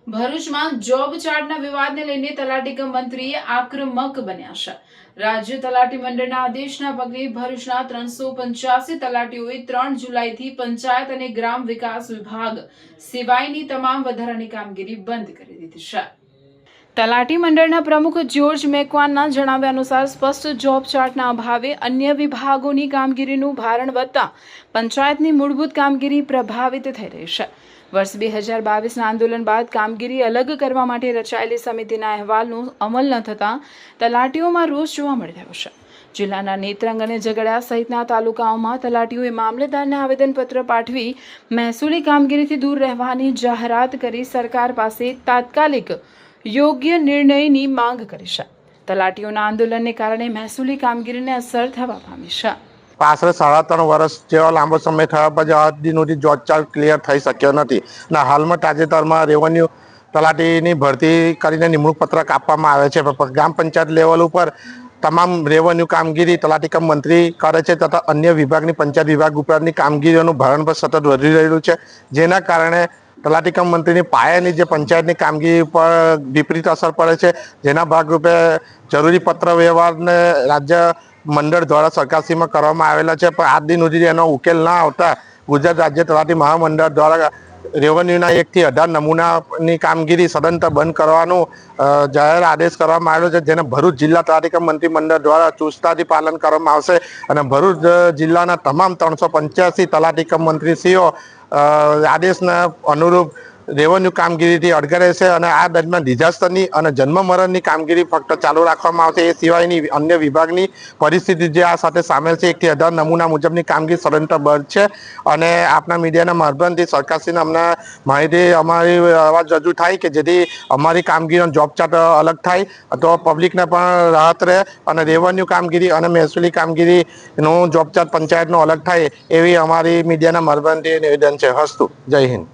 ભરૂચમાં જોબ ચાર્ટના વિવાદને લઈને તલાટી કમ મંત્રી આક્રમક બન્યા છે। રાજ્ય તલાટી મંડળના આદેશના પગલે ભરૂચના 385 તલાટીઓએ 3 જુલાઈથી પંચાયત અને ગ્રામ વિકાસ વિભાગ સિવાયની તમામ વધારાની કામગીરી બંધ કરી દીધી છે। તલાટી મંડળના પ્રમુખ જ્યોર્જ મેકવાનના જણાવ્યા અનુસાર સ્પષ્ટ જોબ ચાર્ટના અભાવે અન્ય વિભાગોની કામગીરીનું ભારણ વધતા પંચાયતની મૂળભૂત કામગીરી પ્રભાવિત થઈ રહી છે। વર્ષ 2022ના આંદોલન બાદ કામગીરી અલગ કરવા માટે રચાયેલી સમિતિના અહેવાલનો અમલ ન થતાં તલાટીઓમાં રોષ જોવા મળી રહ્યો છે। જિલ્લાના નેત્રંગ અને ઝઘડા સહિતના તાલુકાઓમાં તલાટીઓએ મામલેદારને આવેદનપત્ર પાઠવી મહેસૂલી કામગીરીથી દૂર રહેવાની જાહેરાત કરી સરકાર પાસે તાત્કાલિક યોગ્ય નિર્ણયની માંગ કરી છે। તલાટીઓના આંદોલનને કારણે મહેસૂલી કામગીરીને અસર થવા પામી છે। આશરે 3.5 વર્ષ જેવો લાંબો સમય થયા પછી આજ દિન સુધી જોબ ચાર્ટ ક્લિયર થઈ શક્યો નથી અને હાલમાં તાજેતરમાં રેવન્યુ તલાટીની ભરતી કરીને નિમણૂક પત્રક આપવામાં આવે છે। ગ્રામ પંચાયત લેવલ ઉપર તમામ રેવન્યુ કામગીરી તલાટી કમ મંત્રી કરે છે તથા અન્ય વિભાગની પંચાયત વિભાગ ઉપરની કામગીરીઓનું ભારણ પણ સતત વધી રહ્યું છે, જેના કારણે તલાટી કમ મંત્રીની પાયાની જે પંચાયતની કામગીરી પર વિપરીત અસર પડે છે, જેના ભાગરૂપે જરૂરી પત્ર વ્યવહારને રાજ્ય મંડળ દ્વારા સરકારશ્રીમાં કરવામાં આવેલા છે, પણ આજ દિન સુધી એનો ઉકેલ ના આવતા ગુજરાત રાજ્ય તલાટી મહામંડળ દ્વારા રેવન્યુના 1 થી 18 નમૂનાની કામગીરી સદંતર બંધ કરવાનો જાહેર આદેશ કરવામાં આવ્યો છે, જેને ભરૂચ જિલ્લા તલાટી કમ મંત્રીમંડળ દ્વારા ચુસ્તતાથી પાલન કરવામાં આવશે અને ભરૂચ જિલ્લાના તમામ 385 તલાટી કમ મંત્રીશ્રીઓ આદેશના અનુરૂપ રેવન્યુ કામગીરીથી અડગ રહેશે અને આ દરમિયાન ડિઝાસ્ટરની અને જન્મ મરણની કામગીરી ફક્ત ચાલુ રાખવામાં આવશે। એ સિવાયની અન્ય વિભાગની પરિસ્થિતિ જે આ સાથે સામેલ છે 1 થી 18 નમૂના મુજબની કામગીરી સદંતર બંધ છે અને આપના મીડિયાના માધ્યમથી સરકારશ્રીને અમને માહિતી અમારી અવાજ રજૂ થાય કે જેથી અમારી કામગીરીનો જોબ ચાર્ટ અલગ થાય તો પબ્લિકને પણ રાહત રહે અને રેવન્યુ કામગીરી અને મહેસૂલી કામગીરીનું જોબ ચાર્ટ પંચાયતનો અલગ થાય એવી અમારી મીડિયાના માધ્યમથી નિવેદન છે। હસ્તુ, જય હિન્દ।